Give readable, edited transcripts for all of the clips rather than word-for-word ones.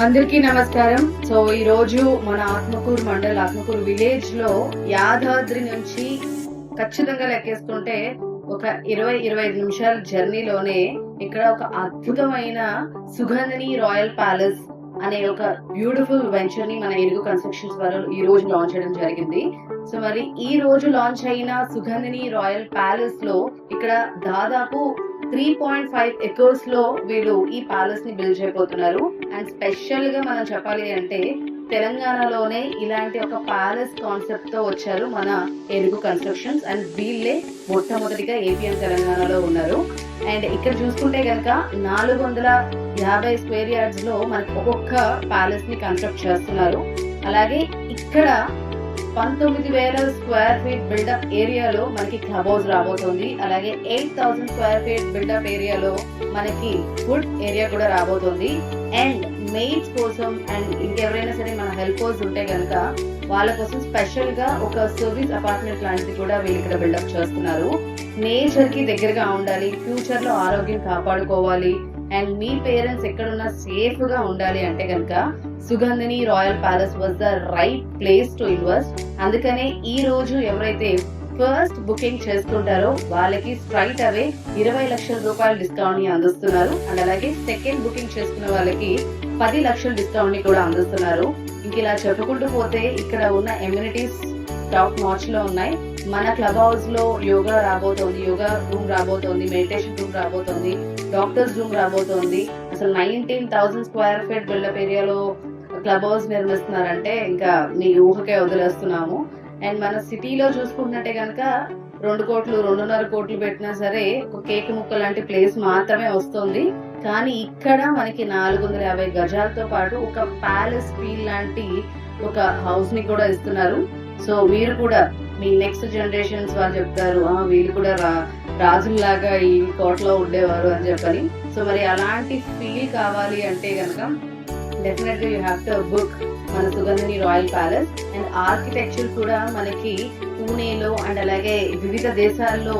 అందరికీ నమస్కారం. సో ఈ రోజు మన ఆత్మకూరు మండల్ ఆత్మకూరు విలేజ్ లో యాదాద్రి నుంచి ఖచ్చితంగా లెక్కేసుకుంటే ఒక 20-25 నిమిషాల జర్నీలోనే ఇక్కడ ఒక అద్భుతమైన సుగంధిని రాయల్ ప్యాలెస్ అనే ఒక బ్యూటిఫుల్ వెంచర్ ని మన ఎరుగు కన్స్ట్రక్షన్స్ వాళ్ళు ఈ రోజు లాంచ్ చేయడం జరిగింది. సో మరి ఈ రోజు లాంచ్ అయిన సుగంధిని రాయల్ ప్యాలెస్ లో ఇక్కడ దాదాపు 3.5 ఎకర్స్ లో వీళ్ళు ఈ ప్యాలెస్ ని బిల్డ్ చేయబోతున్నారు. అండ్ స్పెషల్ గా మనం చెప్పాలి అంటే తెలంగాణలోనే ఇలాంటి ఒక ప్యాలెస్ కాన్సెప్ట్ తో వచ్చారు మన ఎరుగు కన్స్ట్రక్షన్స్. అండ్ వీళ్ళే మొట్టమొదటిగా ఏపీ అండ్ తెలంగాణలో ఉన్నారు. అండ్ ఇక్కడ చూసుకుంటే కనుక 450 స్క్వేర్ యార్డ్స్ లో మనకి ఒక్కొక్క ప్యాలెస్ ని కన్స్ట్రక్ట్ చేస్తున్నారు. అలాగే ఇక్కడ 19,000 స్క్వేర్ ఫీట్ బిల్డప్ ఏరియాలో మనకి క్లబ్ హౌస్ రాబోతుంది. అలాగే 8,000 స్క్వేర్ ఫీట్ బిల్డప్ ఏరియాలో మనకి ఫుడ్ ఏరియా కూడా రాబోతుంది. అండ్ మెయిడ్స్ కోసం అండ్ ఇంకెవరైనా సరే మన హెల్పర్స్ ఉంటే కనుక వాళ్ళ కోసం స్పెషల్ గా ఒక సర్వీస్ అపార్ట్మెంట్ లాంటిది కూడా వీళ్ళు ఇక్కడ బిల్డప్ చేస్తున్నారు. నేచర్ కి దగ్గరగా ఉండాలి, ఫ్యూచర్ లో ఆరోగ్యం కాపాడుకోవాలి అండ్ మీ పేరెంట్స్ ఎక్కడున్నా సేఫ్ గా ఉండాలి అంటే కనుక Sugandhini royal palace was the right place to invest. అందుకనే ఈ రోజు ఎవరైతే ఫస్ట్ బుకింగ్ చేసుకుంటారో వాళ్ళకి స్ట్రైట్ అవే 20 లక్షల రూపాయల డిస్కౌంట్ ని అందిస్తున్నారు. అండ్ అలాగే సెకండ్ బుకింగ్ చేసుకున్న వాళ్ళకి 10 లక్షల డిస్కౌంట్ ని కూడా అందిస్తున్నారు. ఇంక ఇలా చెప్పుకుంటూ పోతే ఇక్కడ ఉన్న ఎమ్యూనిటీస్ టాప్ నాచ్ లో ఉన్నాయి. మన క్లబ్ హౌస్ లో యోగా రాబోతోంది, యోగా రూమ్ రాబోతోంది, మెడిటేషన్ రూమ్ రాబోతోంది, డాక్టర్స్ రూమ్ రాబోతోంది. అసలు 19,000 స్క్వేర్ ఫీట్ బిల్డప్ ఏరియాలో క్లబ్ హౌస్ నిర్మిస్తున్నారంటే ఇంకా మీ ఊహకే వదిలేస్తున్నాము. అండ్ మన సిటీలో చూసుకుంటే కనుక 2 కోట్లు 2.5 కోట్లు పెట్టినా సరే ఒక కేక్ ముక్క లాంటి ప్లేస్ మాత్రమే వస్తుంది. కానీ ఇక్కడ మనకి 450 గజాలతో పాటు ఒక ప్యాలెస్ ఫీల్ లాంటి ఒక హౌస్ ని కూడా ఇస్తున్నారు. సో మీరు కూడా మీ నెక్స్ట్ జనరేషన్స్ వాళ్ళు చెప్తారు వీళ్ళు కూడా రాజుల్లాగా ఈ కోటలో ఉండేవారు అని చెప్పని. సో మరి అలాంటి ఫీల్ కావాలి అంటే కనుక డెఫినెట్గా యూ హ్యావ్ టు బుక్ మన Sugandhini royal palace. And architecture కూడా మనకి పూణేలో అండ్ అలాగే వివిధ దేశాల్లో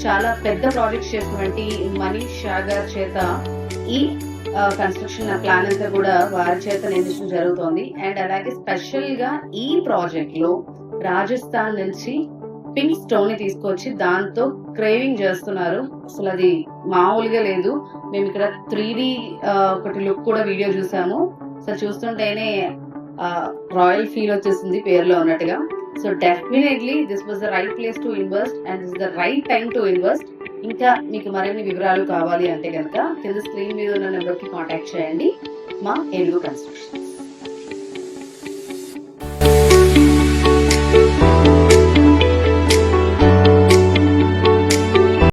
చాలా పెద్ద ప్రాజెక్ట్స్ చేసినటువంటి మనీష్ షా గారి చేత ఈ కన్స్ట్రక్షన్ ప్లాన్ అంతా కూడా వారి చేత నిర్మించడం జరుగుతోంది. అండ్ అలాగే స్పెషల్ గా ఈ ప్రాజెక్ట్ లో రాజస్థాన్ నుంచి పింక్ స్టోన్ ని తీసుకొచ్చి దాంతో క్రేవింగ్ చేస్తున్నారు. అసలు అది మామూలుగా లేదు. మేము ఇక్కడ 3D ఒకటి లుక్ కూడా వీడియో చూసాము. సో చూస్తుంటేనే రాయల్ ఫీల్ వచ్చేసింది పేరులో ఉన్నట్టుగా. So definitely this was the right place to invest and this the right time to invest. ఇంకా మీకు మరిన్ని వివరాలు కావాలి అంటే కనుక కింద స్క్రీన్ మీద ఉన్న నెంబర్ కి కాంటాక్ట్ చేయండి మా ఎరుగు కన్స్ట్రక్షన్స్.